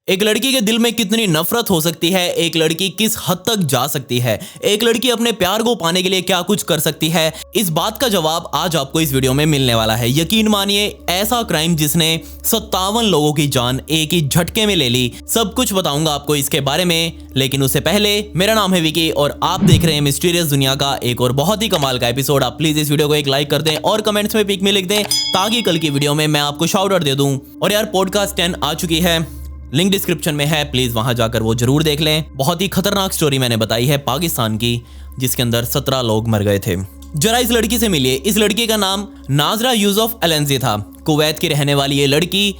एक लड़की के दिल में कितनी नफरत हो सकती है, एक लड़की किस हद तक जा सकती है, एक लड़की अपने प्यार को पाने के लिए क्या कुछ कर सकती है, इस बात का जवाब आज आपको इस वीडियो में मिलने वाला है। यकीन मानिए, ऐसा क्राइम जिसने 57 लोगों की जान एक ही झटके में ले ली, सब कुछ बताऊंगा आपको इसके बारे में। लेकिन उससे पहले, मेरा नाम है विकी और आप देख रहे हैं मिस्टीरियस दुनिया का एक और बहुत ही कमाल का एपिसोड। आप प्लीज इस वीडियो को एक लाइक कर दें और कमेंट्स में पिक में लिख दें ताकि कल की वीडियो में मैं आपको शाउट आउट दे दूं। और यार, पॉडकास्ट 10 आ चुकी है, लिंक डिस्क्रिप्शन में है, प्लीज वहां जाकर वो जरूर देख लें। बहुत ही खतरनाक स्टोरी मैंने बताई है पाकिस्तान की, जिसके अंदर 17 लोग मर गए थे। जरा इस लड़की से मिलिए। इस लड़की का नाम नाजरा यूसुफ एलेंजी था। कुवैत की रहने वाली ये लड़की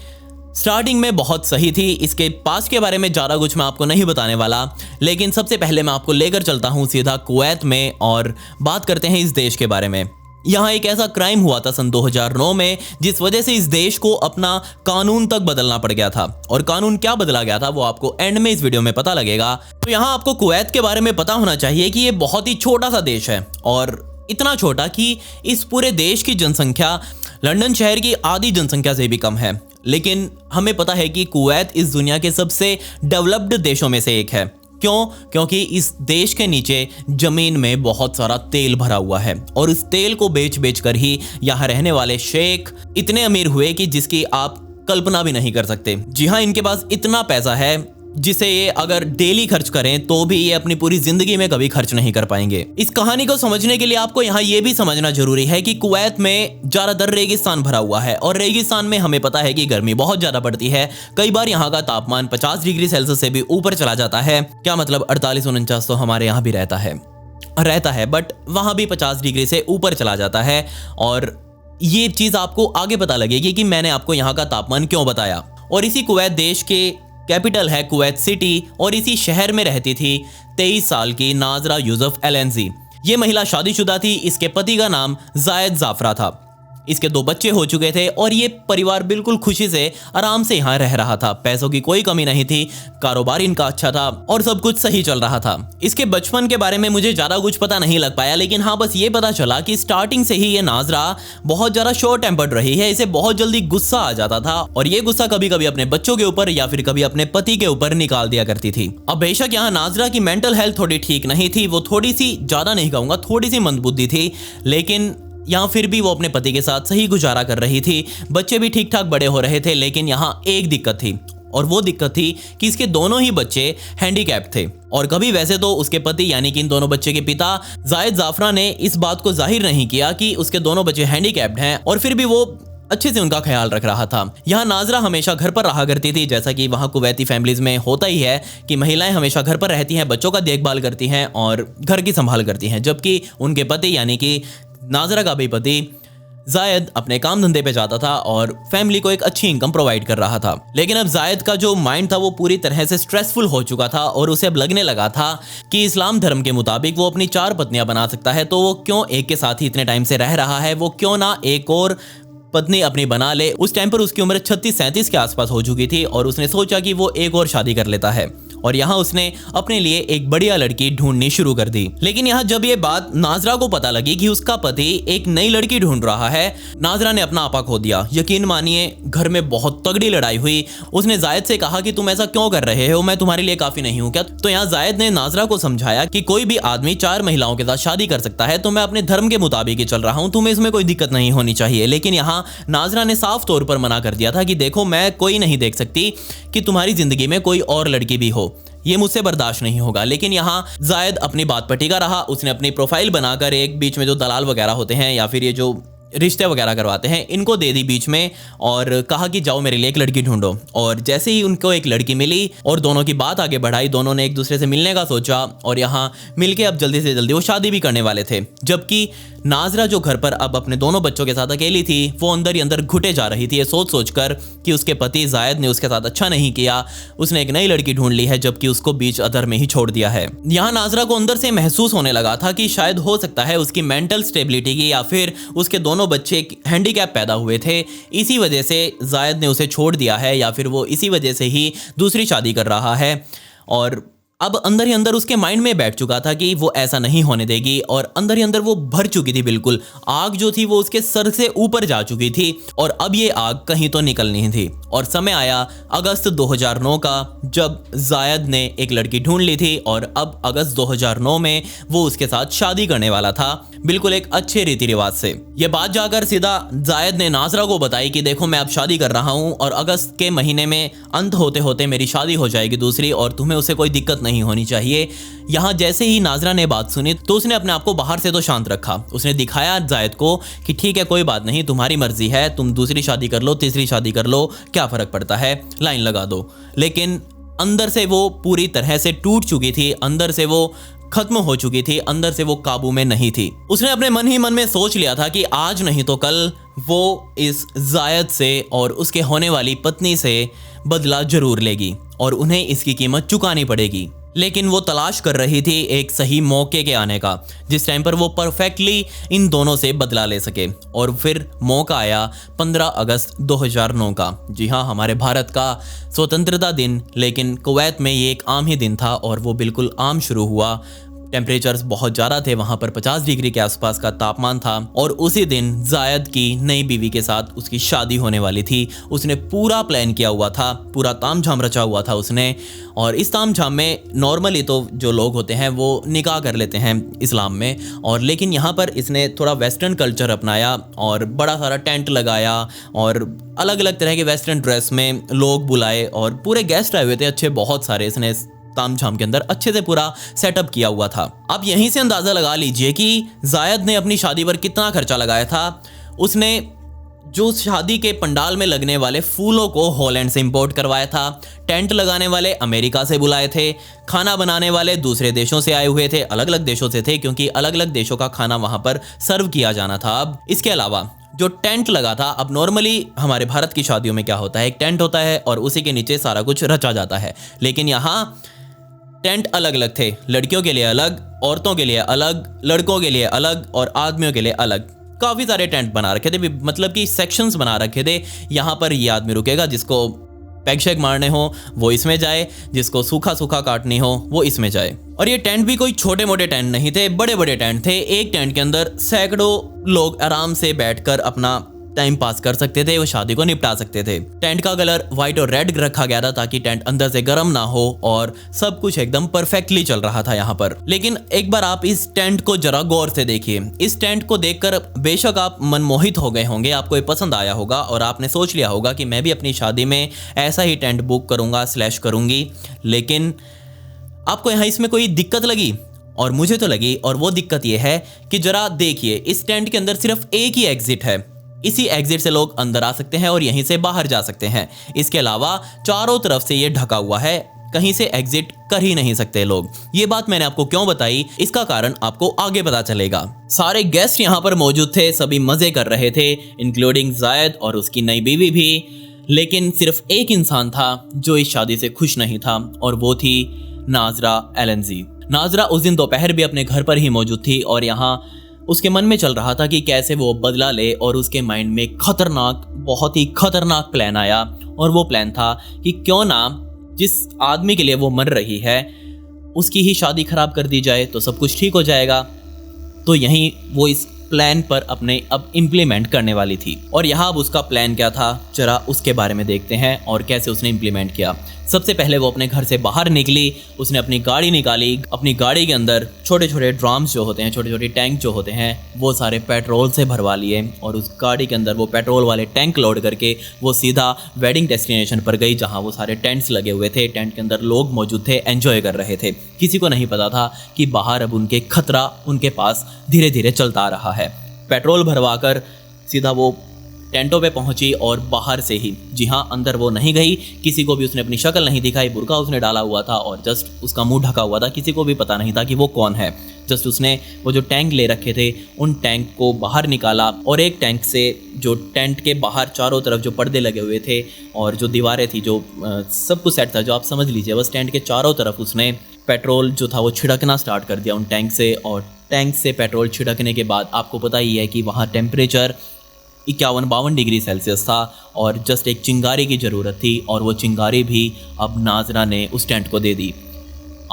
स्टार्टिंग में बहुत सही थी। इसके पास के बारे में ज़्यादा कुछ मैं आपको नहीं बताने वाला, लेकिन सबसे पहले मैं आपको लेकर चलता हूँ सीधा कुवैत में और बात करते हैं इस देश के बारे में। यहाँ एक ऐसा क्राइम हुआ था सन 2009 में, जिस वजह से इस देश को अपना कानून तक बदलना पड़ गया था। और कानून क्या बदला गया था वो आपको एंड में इस वीडियो में पता लगेगा। तो यहाँ आपको कुवैत के बारे में पता होना चाहिए कि ये बहुत ही छोटा सा देश है, और इतना छोटा कि इस पूरे देश की जनसंख्या लंदन शहर की आधी जनसंख्या से भी कम है। लेकिन हमें पता है कि कुवैत इस दुनिया के सबसे डेवलप्ड देशों में से एक है। क्यों? क्योंकि इस देश के नीचे जमीन में बहुत सारा तेल भरा हुआ है, और इस तेल को बेच बेच कर ही यहाँ रहने वाले शेख इतने अमीर हुए कि जिसकी आप कल्पना भी नहीं कर सकते। जी हाँ, इनके पास इतना पैसा है जिसे ये अगर डेली खर्च करें तो भी ये अपनी पूरी जिंदगी में कभी खर्च नहीं कर पाएंगे। इस कहानी को समझने के लिए आपको यहाँ ये भी समझना जरूरी है कि कुवैत में ज्यादातर रेगिस्तान भरा हुआ है, और रेगिस्तान में हमें पता है कि गर्मी बहुत ज्यादा पड़ती है। कई बार यहाँ का तापमान 50 डिग्री सेल्सियस से भी ऊपर चला जाता है। क्या मतलब 48-49 तो हमारे यहाँ भी रहता है, बट वहाँ भी 50 डिग्री से ऊपर चला जाता है। और ये चीज़ आपको आगे पता लगेगी कि मैंने आपको यहाँ का तापमान क्यों बताया। और इसी कुवैत देश के कैपिटल है कुवैत सिटी, और इसी शहर में रहती थी 23 साल की नाजरा यूसुफ एलेंजी। ये महिला शादीशुदा थी। इसके पति का नाम जायद जाफरा था। इसके 2 बच्चे हो चुके थे, और ये परिवार बिल्कुल खुशी से आराम से यहाँ रह रहा था। पैसों की कोई कमी नहीं थी, कारोबार इनका अच्छा था और सब कुछ सही चल रहा था। इसके बचपन के बारे में मुझे ज़्यादा कुछ पता नहीं लग पाया, लेकिन हाँ, बस ये पता चला कि स्टार्टिंग से ही ये नाजरा बहुत ज़्यादा शॉर्ट टेम्पर्ड रही है। इसे बहुत जल्दी गुस्सा आ जाता था, और ये गुस्सा कभी कभी अपने बच्चों के ऊपर या फिर कभी अपने पति के ऊपर निकाल दिया करती थी। अब बेशक यहाँ नाजरा की मेंटल हेल्थ थोड़ी ठीक नहीं थी। वो थोड़ी सी, ज़्यादा नहीं कहूँगा, थोड़ी सी मंदबुद्धि थी, लेकिन यहाँ फिर भी वो अपने पति के साथ सही गुजारा कर रही थी। बच्चे भी ठीक ठाक बड़े हो रहे थे। लेकिन यहाँ एक दिक्कत थी, और वो दिक्कत थी कि इसके दोनों ही बच्चे हैंडीकैप थे। और कभी वैसे तो उसके पति यानी कि इन दोनों बच्चे के पिता जायद जाफरा ने इस बात को जाहिर नहीं किया कि उसके दोनों बच्चे हैंडीकैप्ड हैं, और फिर भी वो अच्छे से उनका ख्याल रख रहा था। यहाँ नाजरा हमेशा घर पर रहा करती थी, जैसा कि वहाँ कुवैती फैमिलीज में होता ही है कि महिलाएं हमेशा घर पर रहती हैं, बच्चों का देखभाल करती हैं और घर की संभाल करती हैं। जबकि उनके पति यानी कि नाजरा का भी पति जायद अपने काम धंधे पे जाता था और फैमिली को एक अच्छी इनकम प्रोवाइड कर रहा था। लेकिन अब जायद का जो माइंड था वो पूरी तरह से स्ट्रेसफुल हो चुका था, और उसे अब लगने लगा था कि इस्लाम धर्म के मुताबिक वो अपनी 4 पत्नियां बना सकता है, तो वो क्यों एक के साथ ही इतने टाइम से रह रहा है, वो क्यों ना एक और पत्नी अपनी बना ले। उस टाइम पर उसकी उम्र 36-37 के आसपास हो चुकी थी, और उसने सोचा कि वो एक और शादी कर लेता है, और यहाँ उसने अपने लिए एक बढ़िया लड़की ढूंढनी शुरू कर दी। लेकिन यहाँ जब ये बात नाजरा को पता लगी कि उसका पति एक नई लड़की ढूंढ रहा है, नाजरा ने अपना आपा खो दिया। यकीन मानिए, घर में बहुत तगड़ी लड़ाई हुई। उसने जायद से कहा कि तुम ऐसा क्यों कर रहे हो, मैं तुम्हारे लिए काफी नहीं हूँ क्या? तो यहाँ जायद ने नाजरा को समझाया कि कोई भी आदमी 4 महिलाओं के साथ शादी कर सकता है, तो मैं अपने धर्म के मुताबिक ही चल रहा हूँ, तुम्हें इसमें कोई दिक्कत नहीं होनी चाहिए। लेकिन यहाँ नाजरा ने साफ तौर पर मना कर दिया था कि देखो, मैं कोई नहीं देख सकती कि तुम्हारी जिंदगी में कोई और लड़की भी हो, ये मुझसे बर्दाश्त नहीं होगा। लेकिन यहाँ जायद अपनी बात पर टिका रहा। उसने अपनी प्रोफाइल बनाकर एक बीच में जो दलाल वगैरह होते हैं या फिर ये जो रिश्ते वगैरह करवाते हैं, इनको दे दी बीच में, और कहा कि जाओ मेरे लिए एक लड़की ढूंढो। और जैसे ही उनको एक लड़की मिली और दोनों की बात आगे बढ़ाई, दोनों ने एक दूसरे से मिलने का सोचा, और यहाँ मिलके अब जल्दी से जल्दी वो शादी भी करने वाले थे। जबकि नाजरा जो घर पर अब अपने दोनों बच्चों के साथ अकेली थी, वो अंदर ही अंदर घुटे जा रही थी, ये सोच सोच कर कि उसके पति जायद ने उसके साथ अच्छा नहीं किया, उसने एक नई लड़की ढूंढ ली है, जबकि उसको बीच अधर में ही छोड़ दिया है। यहाँ नाजरा को अंदर से महसूस होने लगा था कि शायद हो सकता है उसकी मेंटल स्टेबिलिटी की, या फिर उसके दोनों बच्चे हैंडीकैप पैदा हुए थे, इसी वजह से जायद ने उसे छोड़ दिया है, या फिर वो इसी वजह से ही दूसरी शादी कर रहा है। और अब अंदर ही अंदर उसके माइंड में बैठ चुका था कि वो ऐसा नहीं होने देगी, और अंदर ही अंदर वो भर चुकी थी बिल्कुल। आग जो थी वो उसके सर से ऊपर जा चुकी थी और अब ये आग कहीं तो निकलनी थी। और समय आया अगस्त 2009 का, जब जायद ने एक लड़की ढूंढ ली थी और अब अगस्त 2009 में वो उसके साथ शादी करने वाला था, बिल्कुल एक अच्छे रीति रिवाज से। ये बात जाकर सीधा जायद ने नाजरा को बताई कि देखो मैं अब शादी कर रहा हूँ और अगस्त के महीने में अंत होते होते मेरी शादी हो जाएगी दूसरी, और तुम्हें उसे कोई दिक्कत नहीं होनी चाहिए। यहाँ जैसे ही नाजरा ने बात सुनी तो उसने अपने आप को बाहर से तो शांत रखा। उसने दिखाया जायद को कि ठीक है कोई बात नहीं, तुम्हारी मर्जी है, तुम दूसरी शादी कर लो, तीसरी शादी कर लो, क्या फर्क पड़ता है, लाइन लगा दो। लेकिन अंदर से वो पूरी तरह से टूट चुकी थी, अंदर से वो खत्म हो चुकी थी, अंदर से वो काबू में नहीं थी। उसने अपने मन ही मन में सोच लिया था कि आज नहीं तो कल वो इस जायद से और उसके होने वाली पत्नी से बदला जरूर लेगी और उन्हें इसकी कीमत चुकानी पड़ेगी। लेकिन वो तलाश कर रही थी एक सही मौके के आने का, जिस टाइम पर वो परफेक्टली इन दोनों से बदला ले सके। और फिर मौका आया 15 अगस्त 2009 का। जी हाँ, हमारे भारत का स्वतंत्रता दिन, लेकिन कुवैत में ये एक आम ही दिन था और वो बिल्कुल आम शुरू हुआ। टेम्परेचर्स बहुत ज़्यादा थे, वहाँ पर 50 डिग्री के आसपास का तापमान था और उसी दिन जायद की नई बीवी के साथ उसकी शादी होने वाली थी। उसने पूरा प्लान किया हुआ था, पूरा तामझाम रचा हुआ था उसने। और इस तामझाम में नॉर्मली तो जो लोग होते हैं वो निकाह कर लेते हैं इस्लाम में, और लेकिन यहाँ पर इसने थोड़ा वेस्टर्न कल्चर अपनाया और बड़ा सारा टेंट लगाया और अलग अलग तरह के वेस्टर्न ड्रेस में लोग बुलाए और पूरे गेस्ट आए हुए थे अच्छे बहुत सारे। इसने तामझाम के अंदर अच्छे से पूरा सेटअप किया हुआ था। अब यहीं से अंदाज़ा लगा लीजिए कि जायद ने अपनी शादी पर कितना खर्चा लगाया था। उसने जो शादी के पंडाल में लगने वाले फूलों को हॉलैंड से इंपोर्ट करवाया था, टेंट लगाने वाले अमेरिका से बुलाए थे, खाना बनाने वाले दूसरे देशों से आए हुए थे, अलग अलग देशों से थे क्योंकि अलग अलग देशों का खाना वहाँ पर सर्व किया जाना था। अब इसके अलावा जो टेंट लगा था, अब नॉर्मली हमारे भारत की शादियों में क्या होता है, एक टेंट होता है और उसी के नीचे सारा कुछ रचा जाता है, लेकिन यहाँ टेंट अलग अलग थे, लड़कियों के लिए अलग, औरतों के लिए अलग, लड़कों के लिए अलग और आदमियों के लिए अलग। काफ़ी सारे टेंट बना रखे थे, मतलब कि सेक्शंस बना रखे थे। यहाँ पर ये आदमी रुकेगा, जिसको पैग शैग मारने हो वो इसमें जाए, जिसको सूखा सूखा काटनी हो वो इसमें जाए। और ये टेंट भी कोई छोटे मोटे टेंट नहीं थे, बड़े बड़े टेंट थे। एक टेंट के अंदर सैकड़ों लोग आराम से बैठकर अपना टाइम पास कर सकते थे, वो शादी को निपटा सकते थे। टेंट का कलर व्हाइट और रेड रखा गया था ताकि टेंट अंदर से गर्म ना हो और सब कुछ एकदम परफेक्टली चल रहा था यहाँ पर। लेकिन एक बार आप इस टेंट को जरा गौर से देखिए। इस टेंट को देखकर बेशक आप मनमोहित हो गए होंगे, आपको ये पसंद आया होगा और आपने सोच लिया होगा कि मैं भी अपनी शादी में ऐसा ही टेंट बुक करूंगा / करूंगी। लेकिन आपको यहाँ इसमें कोई दिक्कत लगी? और मुझे तो लगी, और वो दिक्कत ये है कि जरा देखिए, इस टेंट के अंदर सिर्फ एक ही एग्जिट है। इसी एग्जिट से लोग अंदर आ सकते हैं और यहीं से बाहर जा सकते हैं। इसके अलावा चारों तरफ से ये ढका हुआ है, कहीं से एग्जिट कर ही नहीं सकते लोग। ये बात मैंने आपको क्यों बताई, इसका कारण आपको आगे पता चलेगा। सारे गेस्ट यहाँ पर मौजूद थे, सभी मजे कर रहे थे, इंक्लूडिंग जायद और उसकी नई बीवी भी। लेकिन सिर्फ एक इंसान था जो इस शादी से खुश नहीं था और वो थी नाजरा एलेंजी। नाजरा उस दिन दोपहर भी अपने घर पर ही मौजूद थी और यहाँ उसके मन में चल रहा था कि कैसे वो बदला ले, और उसके माइंड में खतरनाक, बहुत ही खतरनाक प्लान आया। और वो प्लान था कि क्यों ना जिस आदमी के लिए वो मर रही है उसकी ही शादी खराब कर दी जाए तो सब कुछ ठीक हो जाएगा। तो यहीं वो इस प्लान पर अपने अब इम्प्लीमेंट करने वाली थी। और यहाँ अब उसका प्लान क्या था, जरा उसके बारे में देखते हैं और कैसे उसने इम्प्लीमेंट किया। सबसे पहले वो अपने घर से बाहर निकली, उसने अपनी गाड़ी निकाली। अपनी गाड़ी के अंदर छोटे छोटे ड्रम्स जो होते हैं, छोटे छोटे टैंक जो होते हैं, वो सारे पेट्रोल से भरवा लिए और उस गाड़ी के अंदर वो पेट्रोल वाले टैंक लोड करके वो सीधा वेडिंग डेस्टिनेशन पर गई, जहाँ वो सारे टेंट्स लगे हुए थे। टेंट के अंदर लोग मौजूद थे, एंजॉय कर रहे थे। किसी को नहीं पता था कि बाहर अब उनके खतरा उनके पास धीरे धीरे चलता आ रहा है। पेट्रोल भरवा कर सीधा वो टेंटों पे पहुंची और बाहर से ही, जी हाँ, अंदर वो नहीं गई, किसी को भी उसने अपनी शक्ल नहीं दिखाई। बुर्का उसने डाला हुआ था और जस्ट उसका मुंह ढका हुआ था, किसी को भी पता नहीं था कि वो कौन है। जस्ट उसने वो जो टैंक ले रखे थे उन टैंक को बाहर निकाला और एक टैंक से जो टेंट के बाहर चारों तरफ जो पर्दे लगे हुए थे और जो दीवारें थी, जो सब कुछ सेट था, जो आप समझ लीजिए, बस टेंट के चारों तरफ उसने पेट्रोल जो था वो छिड़कना स्टार्ट कर दिया उन टैंक से। और टैंक से पेट्रोल छिड़कने के बाद आपको पता ही है कि वहाँ टेम्परेचर 51-52 डिग्री सेल्सियस था और जस्ट एक चिंगारी की ज़रूरत थी, और वो चिंगारी भी अब नाजरा ने उस टेंट को दे दी।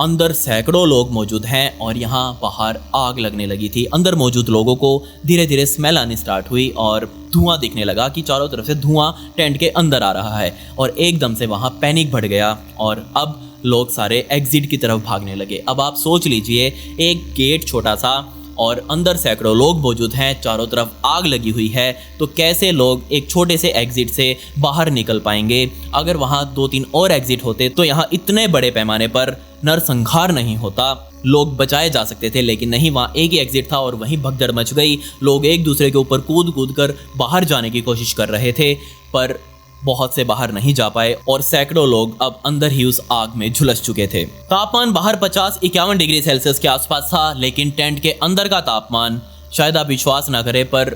अंदर सैकड़ों लोग मौजूद हैं और यहाँ बाहर आग लगने लगी थी। अंदर मौजूद लोगों को धीरे धीरे स्मेल आनी स्टार्ट हुई और धुआं दिखने लगा कि चारों तरफ से धुआं टेंट के अंदर आ रहा है और एकदम से वहाँ पैनिक बढ़ गया और अब लोग सारे एग्जिट की तरफ भागने लगे। अब आप सोच लीजिए, एक गेट छोटा सा और अंदर सैकड़ों लोग मौजूद हैं, चारों तरफ आग लगी हुई है, तो कैसे लोग एक छोटे से एग्जिट से बाहर निकल पाएंगे? अगर वहाँ 2-3 और एग्जिट होते तो यहाँ इतने बड़े पैमाने पर नरसंहार नहीं होता, लोग बचाए जा सकते थे। लेकिन नहीं, वहाँ एक ही एग्जिट था और वहीं भगदड़ मच गई। लोग एक दूसरे के ऊपर कूद कूद कर बाहर जाने की कोशिश कर रहे थे, पर बहुत से बाहर नहीं जा पाए और सैकड़ों लोग अब अंदर ही उस आग में झुलस चुके थे। तापमान बाहर 50-51 डिग्री सेल्सियस के आसपास था, लेकिन टेंट के अंदर का तापमान, शायद आप विश्वास ना करें, पर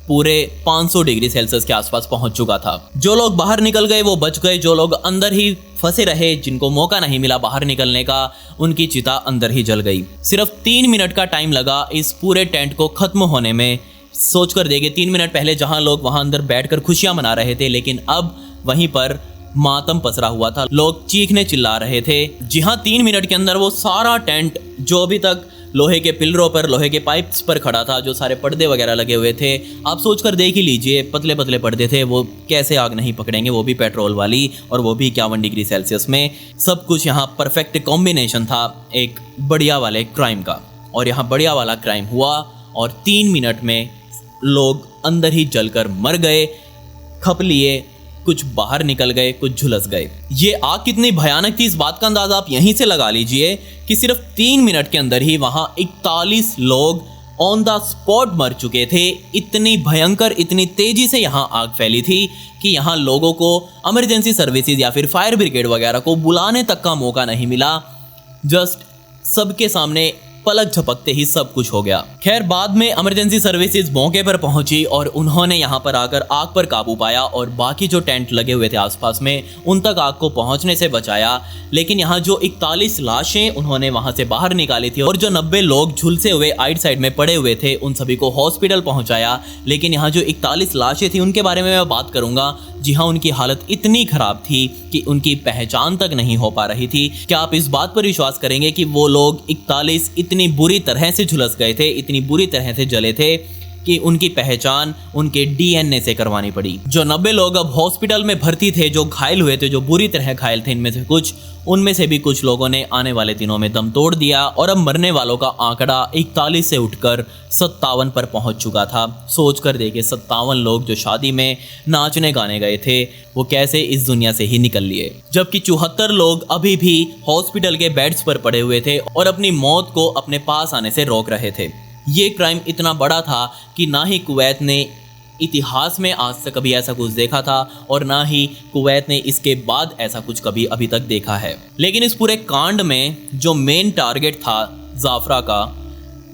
पूरे 500 डिग्री सेल्सियस के आसपास पहुंच चुका था। जो लोग बाहर निकल गए वो बच गए, जो लोग अंदर ही फंसे रहे, जिनको मौका नहीं मिला बाहर निकलने का, उनकी चिता अंदर ही जल गई। सिर्फ 3 मिनट का टाइम लगा इस पूरे टेंट को खत्म होने में। सोचकर देखिए, 3 मिनट पहले जहां लोग वहां अंदर बैठकर खुशियां मना रहे थे, लेकिन अब वहीं पर मातम पसरा हुआ था। लोग चीखने चिल्ला रहे थे। जी हाँ, 3 मिनट के अंदर वो सारा टेंट जो अभी तक लोहे के पिलरों पर, लोहे के पाइप्स पर खड़ा था, जो सारे पर्दे वगैरह लगे हुए थे, आप सोचकर देख ही लीजिए, पतले पतले पर्दे थे, वो कैसे आग नहीं पकड़ेंगे, वो भी पेट्रोल वाली, और वो भी 51 डिग्री सेल्सियस में। सब कुछ यहाँ परफेक्ट कॉम्बिनेशन था एक बढ़िया वाले क्राइम का, और यहाँ बढ़िया वाला क्राइम हुआ और 3 मिनट में लोग अंदर ही जलकर मर गए, खप लिए, कुछ बाहर निकल गए, कुछ झुलस गए। ये आग कितनी भयानक थी, इस बात का अंदाजा आप यहीं से लगा लीजिए कि सिर्फ 3 मिनट के अंदर ही वहां 41 लोग ऑन द स्पॉट मर चुके थे। इतनी भयंकर, इतनी तेजी से यहाँ आग फैली थी कि यहाँ लोगों को इमरजेंसी सर्विसेज या फिर फायर ब्रिगेड वगैरह को बुलाने तक का मौका नहीं मिला। जस्ट सबके सामने पलक झपकते ही सब कुछ हो गया। खैर, बाद में इमरजेंसी सर्विसेज मौके पर पहुंची और उन्होंने यहां पर आकर आग पर काबू पाया और बाकी जो टेंट लगे हुए थे आसपास में, उन तक आग को पहुंचने से बचाया। लेकिन यहां जो 41 लाशें उन्होंने वहां से बाहर निकाली थी और जो 90 लोग झुलसे हुए आइट साइड में पड़े हुए थे, उन सभी को हॉस्पिटल पहुंचाया। लेकिन यहाँ जो 41 लाशें थी, उनके बारे में मैं बात करूंगा। जी हाँ, उनकी हालत इतनी खराब थी कि उनकी पहचान तक नहीं हो पा रही थी। क्या आप इस बात पर विश्वास करेंगे कि वो लोग 41 इतनी बुरी तरह से झुलस गए थे, इतनी बुरी तरह से जले थे कि उनकी पहचान उनके डीएनए से करवानी पड़ी। जो 90 लोग अब हॉस्पिटल में भर्ती थे, जो घायल हुए थे, जो बुरी तरह घायल थे, उनमें से भी कुछ लोगों ने आने वाले दिनों में दम तोड़ दिया और अब मरने वालों का आंकड़ा 41 से उठकर 57 पर पहुंच चुका था। सोच कर देखिए, 57 लोग जो शादी में नाचने गाने गए थे, वो कैसे इस दुनिया से ही निकल लिए। जबकि 74 लोग अभी भी हॉस्पिटल के बेड्स पर पड़े हुए थे और अपनी मौत को अपने पास आने से रोक रहे थे। ये क्राइम इतना बड़ा था कि ना ही कुवैत ने इतिहास में आज तक कभी ऐसा कुछ देखा था और ना ही कुवैत ने इसके बाद ऐसा कुछ कभी अभी तक देखा है। लेकिन इस पूरे कांड में जो मेन टारगेट था जाफरा का,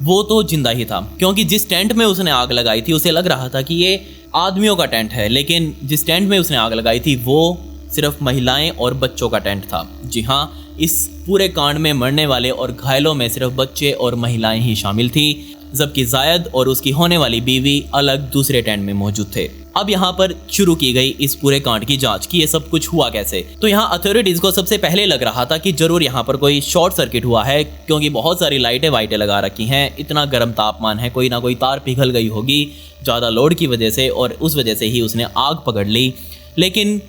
वो तो जिंदा ही था, क्योंकि जिस टेंट में उसने आग लगाई थी उसे लग रहा था कि ये आदमियों का टेंट है, लेकिन जिस टेंट में उसने आग लगाई थी वो सिर्फ महिलाएं और बच्चों का टेंट था। जी हाँ, इस पूरे कांड में मरने वाले और घायलों में सिर्फ बच्चे और महिलाएं ही शामिल थी, जबकि जायद और उसकी होने वाली बीवी अलग दूसरे टेंट में मौजूद थे। अब यहाँ पर शुरू की गई इस पूरे कांड की जांच कि ये सब कुछ हुआ कैसे। तो यहाँ अथॉरिटीज को सबसे पहले लग रहा था कि जरूर यहाँ पर कोई शॉर्ट सर्किट हुआ है, क्योंकि बहुत सारी लाइटें वाइटें लगा रखी हैं, इतना गर्म तापमान है, कोई ना कोई तार पिघल गई होगी ज़्यादा लोड की वजह से और उस वजह से ही उसने आग पकड़ ली। लेकिन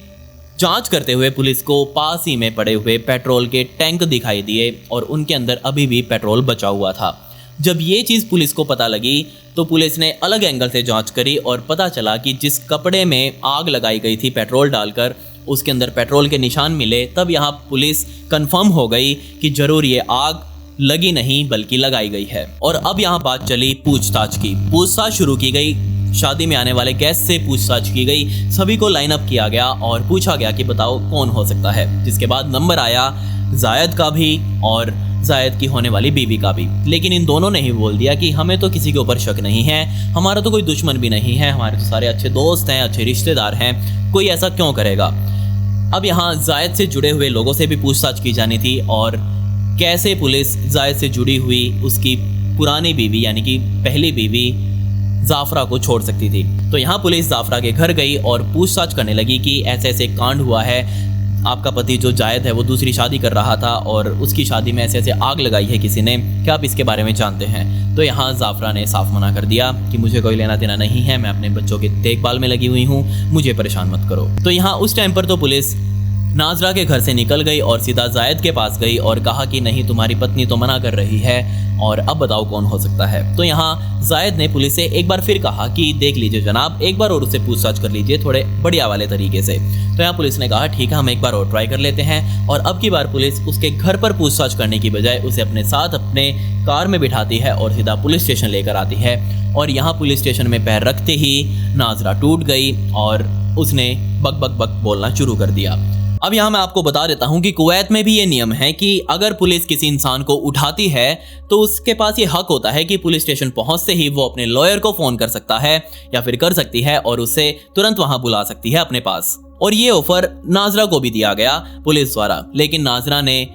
जांच करते हुए पुलिस को पास ही में पड़े हुए पेट्रोल के टैंक दिखाई दिए और उनके अंदर अभी भी पेट्रोल बचा हुआ था। जब ये चीज़ पुलिस को पता लगी तो पुलिस ने अलग एंगल से जांच करी और पता चला कि जिस कपड़े में आग लगाई गई थी पेट्रोल डालकर, उसके अंदर पेट्रोल के निशान मिले। तब यहाँ पुलिस कंफर्म हो गई कि जरूर ये आग लगी नहीं बल्कि लगाई गई है। और अब यहाँ बात चली पूछताछ की। पूछताछ शुरू की गई, शादी में आने वाले गेस्ट से पूछताछ की गई, सभी को लाइन अप किया गया और पूछा गया कि बताओ कौन हो सकता है। जिसके बाद नंबर आया जायद का भी और जायद की होने वाली बीवी का भी। लेकिन इन दोनों ने ही बोल दिया कि हमें तो किसी के ऊपर शक नहीं है, हमारा तो कोई दुश्मन भी नहीं है, हमारे तो सारे अच्छे दोस्त हैं, अच्छे रिश्तेदार हैं, कोई ऐसा क्यों करेगा। अब यहाँ जायद से जुड़े हुए लोगों से भी पूछताछ की जानी थी और कैसे पुलिस जायद से जुड़ी हुई उसकी पुरानी बीवी यानी कि पहली बीवी जाफरा को छोड़ सकती थी। तो यहाँ पुलिस जाफरा के घर गई और पूछताछ करने लगी कि ऐसे ऐसे कांड हुआ है, आपका पति जो जायद है वो दूसरी शादी कर रहा था और उसकी शादी में ऐसे ऐसे आग लगाई है किसी ने, क्या आप इसके बारे में जानते हैं? तो यहाँ जाफरा ने साफ मना कर दिया कि मुझे कोई लेना देना नहीं है, मैं अपने बच्चों की देखभाल में लगी हुई हूँ, मुझे परेशान मत करो। तो यहाँ उस टाइम पर तो पुलिस नाजरा के घर से निकल गई और सीधा जायद के पास गई और कहा कि नहीं, तुम्हारी पत्नी तो मना कर रही है और अब बताओ कौन हो सकता है। तो यहाँ जायद ने पुलिस से एक बार फिर कहा कि देख लीजिए जनाब, एक बार और उससे पूछताछ कर लीजिए थोड़े बढ़िया वाले तरीके से। तो यहाँ पुलिस ने कहा ठीक है, हम एक बार और ट्राई कर लेते हैं। और अब की बार पुलिस उसके घर पर पूछताछ करने की बजाय उसे अपने साथ अपने कार में बिठाती है और सीधा पुलिस स्टेशन लेकर आती है। और यहाँ पुलिस स्टेशन में पैर रखते ही नाजरा टूट गई और उसने बक बक बक बोलना शुरू कर दिया। अब यहाँ मैं आपको बता देता हूँ कि कुवैत में भी ये नियम है कि अगर पुलिस किसी इंसान को उठाती है तो उसके पास ये हक होता है कि पुलिस स्टेशन पहुँचते ही वो अपने लॉयर को फ़ोन कर सकता है या फिर कर सकती है और उसे तुरंत वहाँ बुला सकती है अपने पास। और ये ऑफर नाजरा को भी दिया गया पुलिस द्वारा, लेकिन नाजरा ने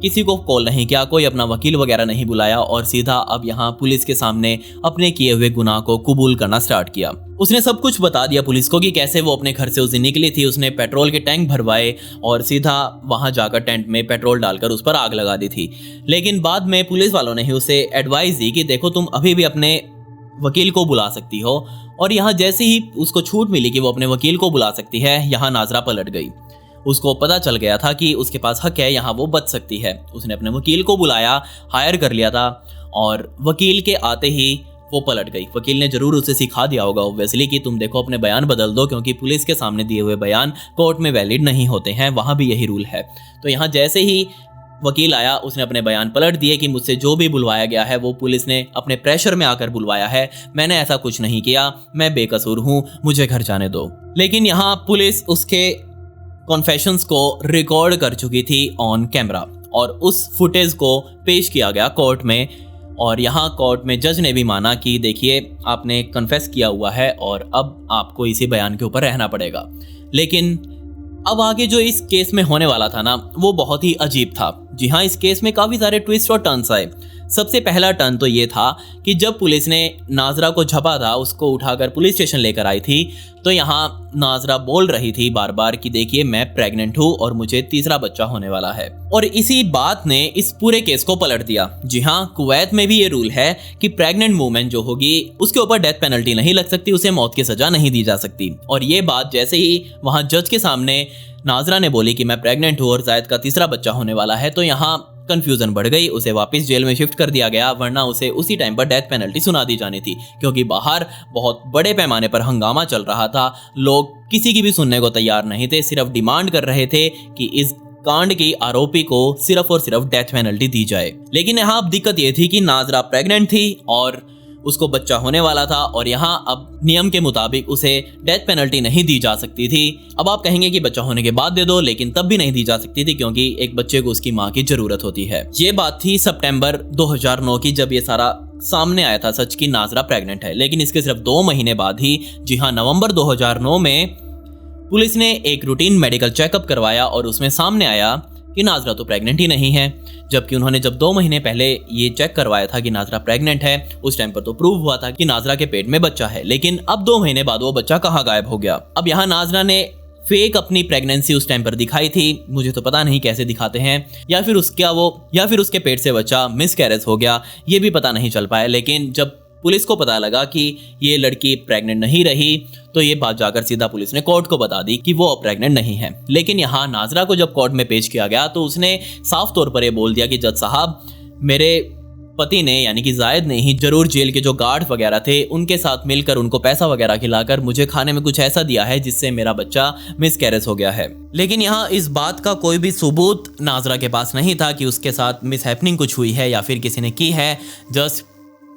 किसी को कॉल नहीं किया, कोई अपना वकील वगैरह नहीं बुलाया और सीधा अब यहाँ पुलिस के सामने अपने किए हुए गुनाह को कबूल करना स्टार्ट किया। उसने सब कुछ बता दिया पुलिस को कि कैसे वो अपने घर से उस दिन निकली थी, उसने पेट्रोल के टैंक भरवाए और सीधा वहाँ जाकर टेंट में पेट्रोल डालकर उस पर आग लगा दी थी। लेकिन बाद में पुलिस वालों ने ही उसे एडवाइस दी कि देखो तुम अभी भी अपने वकील को बुला सकती हो। और यहाँ जैसे ही उसको छूट मिली कि वो अपने वकील को बुला सकती है, यहाँ नाजरा पलट गई। उसको पता चल गया था कि उसके पास हक है, यहाँ वो बच सकती है। उसने अपने वकील को बुलाया, हायर कर लिया था और वकील के आते ही वो पलट गई। वकील ने जरूर उसे सिखा दिया होगा ऑब्वियसली कि तुम देखो अपने बयान बदल दो, क्योंकि पुलिस के सामने दिए हुए बयान कोर्ट में वैलिड नहीं होते हैं, वहाँ भी यही रूल है। तो यहाँ जैसे ही वकील आया उसने अपने बयान पलट दिए कि मुझसे जो भी बुलवाया गया है वो पुलिस ने अपने प्रेशर में आकर बुलवाया है, मैंने ऐसा कुछ नहीं किया, मैं बेकसूर हूँ, मुझे घर जाने दो। लेकिन यहाँ पुलिस उसके कॉन्फेशंस को रिकॉर्ड कर चुकी थी ऑन कैमरा और उस फुटेज को पेश किया गया कोर्ट में। और यहाँ कोर्ट में जज ने भी माना कि देखिए आपने कन्फेस किया हुआ है और अब आपको इसी बयान के ऊपर रहना पड़ेगा। लेकिन अब आगे जो इस केस में होने वाला था ना, वो बहुत ही अजीब था। जी हाँ, इस केस में काफ़ी सारे ट्विस्ट और टर्न्स आए। सबसे पहला टर्न तो ये था कि जब पुलिस ने नाजरा को झपा था, उसको उठाकर पुलिस स्टेशन लेकर आई थी, तो यहाँ नाजरा बोल रही थी बार बार कि देखिए मैं प्रेग्नेंट हूँ और मुझे तीसरा बच्चा होने वाला है। और इसी बात ने इस पूरे केस को पलट दिया। जी हाँ, कुवैत में भी ये रूल है कि प्रेग्नेंट वूमेन जो होगी उसके ऊपर डेथ पेनल्टी नहीं लग सकती, उसे मौत की सजा नहीं दी जा सकती। और ये बात जैसे ही वहाँ जज के सामने नाजरा ने बोली कि मैं प्रेग्नेंट हूँ और जायद का तीसरा बच्चा होने वाला है, तो यहाँ कंफ्यूजन बढ़ गई। उसे वापस जेल में शिफ्ट कर दिया गया, वरना उसे उसी टाइम पर डेथ पेनल्टी सुना दी जानी थी, क्योंकि बाहर बहुत बड़े पैमाने पर हंगामा चल रहा था। लोग किसी की भी सुनने को तैयार नहीं थे, सिर्फ डिमांड कर रहे थे कि इस कांड की आरोपी को सिर्फ और सिर्फ डेथ पेनल्टी दी जाए। लेकिन यहाँ अब दिक्कत ये थी कि नाजरा प्रेग्नेंट थी और उसको बच्चा होने वाला था और यहाँ अब नियम के मुताबिक उसे डेथ पेनल्टी नहीं दी जा सकती थी। अब आप कहेंगे कि बच्चा होने के बाद दे दो, लेकिन तब भी नहीं दी जा सकती थी क्योंकि एक बच्चे को उसकी माँ की जरूरत होती है। ये बात थी सितंबर 2009 की, जब ये सारा सामने आया था सच की नाजरा प्रेग्नेंट है। लेकिन इसके सिर्फ 2 महीने बाद ही, जी हाँ, नवंबर 2009 में पुलिस ने एक रूटीन मेडिकल चेकअप करवाया और उसमें सामने आया कि नाजरा तो प्रेग्नेंट ही नहीं है। जबकि उन्होंने जब 2 महीने पहले ये चेक करवाया था कि नाजरा प्रेग्नेंट है, उस टाइम पर तो प्रूव हुआ था कि नाजरा के पेट में बच्चा है। लेकिन अब 2 महीने बाद वो बच्चा कहाँ गायब हो गया। अब यहाँ नाजरा ने फेक अपनी प्रेगनेंसी उस टाइम पर दिखाई थी, मुझे तो पता नहीं कैसे दिखाते हैं, या फिर उसके पेट से बच्चा मिसकैरेज हो गया, ये भी पता नहीं चल पाया। लेकिन जब पुलिस को पता लगा कि ये लड़की प्रेग्नेंट नहीं रही, तो ये बात जाकर सीधा पुलिस ने कोर्ट को बता दी कि वो अब प्रेग्नेंट नहीं है। लेकिन यहाँ नाजरा को जब कोर्ट में पेश किया गया तो उसने साफ तौर पर ये बोल दिया कि जज साहब, मेरे पति ने यानी कि जायद ने ही जरूर जेल के जो गार्ड वगैरह थे उनके साथ मिलकर उनको पैसा वगैरह खिलाकर मुझे खाने में कुछ ऐसा दिया है जिससे मेरा बच्चा मिसकैरेज हो गया है। लेकिन यहाँ इस बात का कोई भी सबूत नाजरा के पास नहीं था कि उसके साथ मिसहैपनिंग कुछ हुई है या फिर किसी ने की है। जस्ट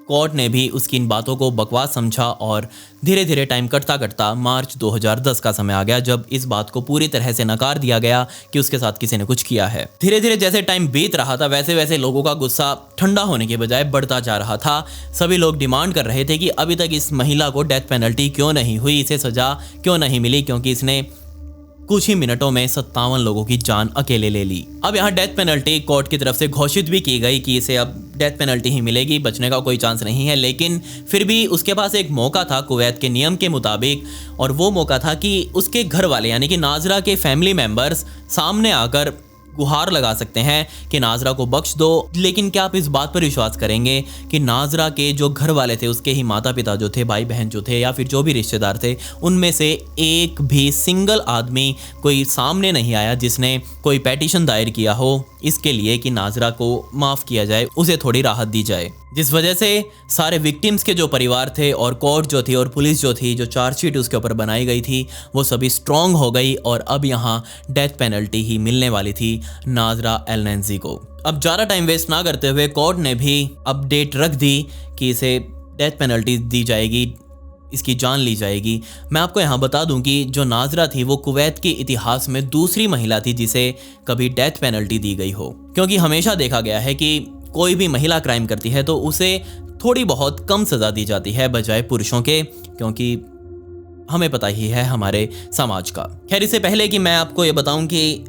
कोर्ट ने भी उसकी इन बातों को बकवास समझा और धीरे धीरे टाइम कटता कटता मार्च 2010 का समय आ गया, जब इस बात को पूरी तरह से नकार दिया गया कि उसके साथ किसी ने कुछ किया है। धीरे धीरे जैसे टाइम बीत रहा था वैसे वैसे लोगों का गुस्सा ठंडा होने के बजाय बढ़ता जा रहा था। सभी लोग डिमांड कर रहे थे कि अभी तक इस महिला को डेथ पेनल्टी क्यों नहीं हुई, इसे सजा क्यों नहीं मिली, क्योंकि इसने कुछ ही मिनटों में 57 लोगों की जान अकेले ले ली। अब यहाँ डेथ पेनल्टी कोर्ट की तरफ से घोषित भी की गई कि इसे अब डेथ पेनल्टी ही मिलेगी, बचने का कोई चांस नहीं है। लेकिन फिर भी उसके पास एक मौका था कुवैत के नियम के मुताबिक, और वो मौका था कि उसके घर वाले यानी कि नाजरा के फैमिली मेंबर्स सामने आकर गुहार लगा सकते हैं कि नाजरा को बख्श दो। लेकिन क्या आप इस बात पर विश्वास करेंगे कि नाजरा के जो घर वाले थे, उसके ही माता पिता जो थे, भाई बहन जो थे, या फिर जो भी रिश्तेदार थे, उनमें से एक भी सिंगल आदमी कोई सामने नहीं आया जिसने कोई पेटिशन दायर किया हो इसके लिए कि नाजरा को माफ़ किया जाए, उसे थोड़ी राहत दी जाए। जिस वजह से सारे विक्टिम्स के जो परिवार थे और कोर्ट जो थी और पुलिस जो थी, जो चार्जशीट उसके ऊपर बनाई गई थी, वो सभी स्ट्रॉन्ग हो गई और अब यहाँ डेथ पेनल्टी ही मिलने वाली थी नाजरा एल-नैंसी को। अब ज़्यादा टाइम वेस्ट ना करते हुए कोर्ट ने भी अपडेट रख दी कि इसे डेथ पेनल्टी दी जाएगी, इसकी जान ली जाएगी। मैं आपको यहाँ बता दूं कि जो नाजरा थी वो कुवैत के इतिहास में दूसरी महिला थी जिसे कभी डेथ पेनल्टी दी गई हो, क्योंकि हमेशा देखा गया है कि कोई भी महिला क्राइम करती है तो उसे थोड़ी बहुत कम सज़ा दी जाती है बजाय पुरुषों के, क्योंकि हमें पता ही है हमारे समाज का। खैर, इससे पहले कि मैं आपको ये बताऊं कि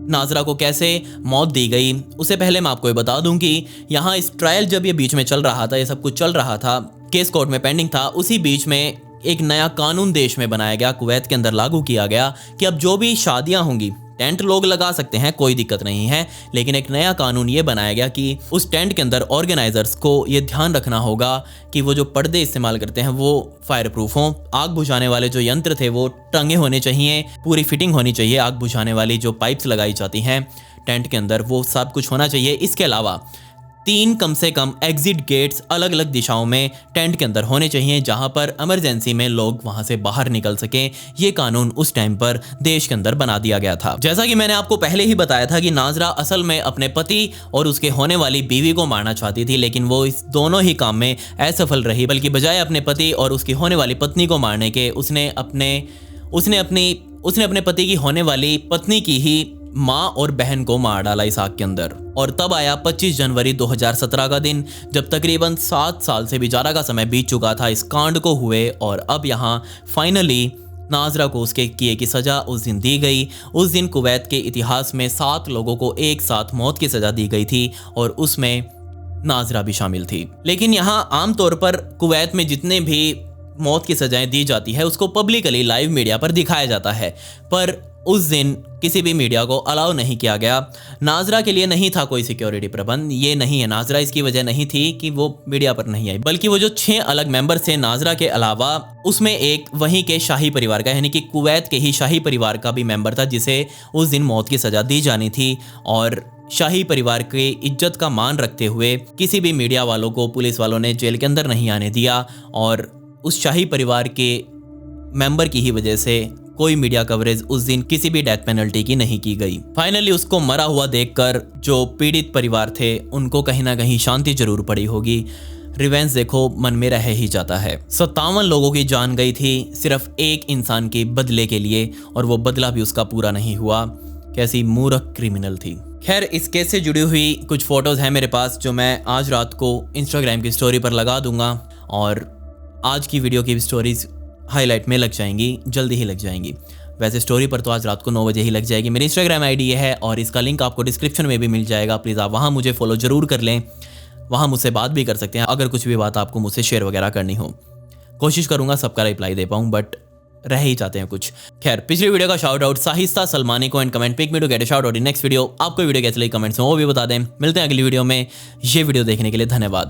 नाजरा को कैसे मौत दी गई, उससे पहले मैं आपको ये बता दूं कि यहाँ इस ट्रायल जब ये बीच में चल रहा था, ये सब कुछ चल रहा था, केस कोर्ट में पेंडिंग था, उसी बीच में एक नया कानून देश में बनाया गया, कुवैत के अंदर लागू किया गया कि अब जो भी शादियां होंगी, टेंट लोग लगा सकते हैं, कोई दिक्कत नहीं है, लेकिन एक नया कानून ये बनाया गया कि उस टेंट के अंदर ऑर्गेनाइजर्स को ये ध्यान रखना होगा कि वो जो पर्दे इस्तेमाल करते हैं वो फायर प्रूफ हों, आग बुझाने वाले जो यंत्र थे वो टंगे होने चाहिए, पूरी फिटिंग होनी चाहिए, आग बुझाने वाली जो पाइप्स लगाई जाती हैं टेंट के अंदर वो सब कुछ होना चाहिए। इसके अलावा 3 कम से कम एग्जिट गेट्स अलग अलग दिशाओं में टेंट के अंदर होने चाहिए जहां पर इमरजेंसी में लोग वहां से बाहर निकल सकें। ये कानून उस टाइम पर देश के अंदर बना दिया गया था। जैसा कि मैंने आपको पहले ही बताया था कि नाजरा असल में अपने पति और उसके होने वाली बीवी को मारना चाहती थी, लेकिन वो इस दोनों ही काम में असफल रही, बल्कि बजाय अपने पति और उसकी होने वाली पत्नी को मारने के उसने अपने पति की होने वाली पत्नी की ही माँ और बहन को मार डाला इस आग के अंदर। और तब आया 25 जनवरी 2017 का दिन, जब तकरीबन 7 साल से भी ज़्यादा का समय बीत चुका था इस कांड को हुए, और अब यहाँ फाइनली नाजरा को उसके किए की सज़ा उस दिन दी गई। उस दिन कुवैत के इतिहास में 7 लोगों को एक साथ मौत की सज़ा दी गई थी और उसमें नाजरा भी शामिल थी। लेकिन यहाँ आमतौर पर कुवैत में जितने भी मौत की सजाएं दी जाती है उसको पब्लिकली लाइव मीडिया पर दिखाया जाता है, पर उस दिन किसी भी मीडिया को अलाउ नहीं किया गया। नाजरा के लिए नहीं था कोई सिक्योरिटी प्रबंध, ये नहीं है, नाजरा इसकी वजह नहीं थी कि वो मीडिया पर नहीं आई, बल्कि वो जो 6 अलग मेंबर्स थे नाजरा के अलावा, उसमें एक वहीं के शाही परिवार का यानी कि कुवैत के ही शाही परिवार का भी मेंबर था जिसे उस दिन मौत की सजा दी जानी थी। और शाही परिवार की इज्जत का मान रखते हुए किसी भी मीडिया वालों को पुलिस वालों ने जेल के अंदर नहीं आने दिया, और उस शाही परिवार के मेंबर की ही वजह से कोई मीडिया कवरेज उस दिन किसी भी डेथ पेनल्टी की नहीं की गई। फाइनली उसको मरा हुआ देखकर जो पीड़ित परिवार थे उनको कहीं ना कहीं शांति जरूर पड़ी होगी। रिवेंज देखो मन में रह ही जाता है। 57 लोगों की जान गई थी सिर्फ एक इंसान के बदले के लिए, और वो बदला भी उसका पूरा नहीं हुआ। कैसी मूर्ख क्रिमिनल थी। खैर, इस केस से जुड़ी हुई कुछ फोटोज हैं मेरे पास जो मैं आज रात को इंस्टाग्राम की स्टोरी पर लगा दूंगा, और आज की वीडियो की स्टोरीज हाईलाइट में लग जाएंगी, जल्दी ही लग जाएंगी। वैसे स्टोरी पर तो आज रात को 9 बजे ही लग जाएगी। मेरी इंस्टाग्राम आईडी ये है और इसका लिंक आपको डिस्क्रिप्शन में भी मिल जाएगा। प्लीज़ आप वहाँ मुझे फॉलो ज़रूर कर लें, वहाँ मुझसे बात भी कर सकते हैं अगर कुछ भी बात आपको मुझसे शेयर वगैरह करनी हो। कोशिश करूँगा सबका रिप्लाई दे पाऊँ, बट रह ही जाते हैं कुछ। खैर, पिछली वीडियो का शाउट आउट साहिस्ता सलमानी को and comment pick me to get a shout out in next video. आपको वीडियो कैसे लगी कमेंट्स में वो भी बता दें। मिलते हैं अगली वीडियो में। ये वीडियो देखने के लिए धन्यवाद।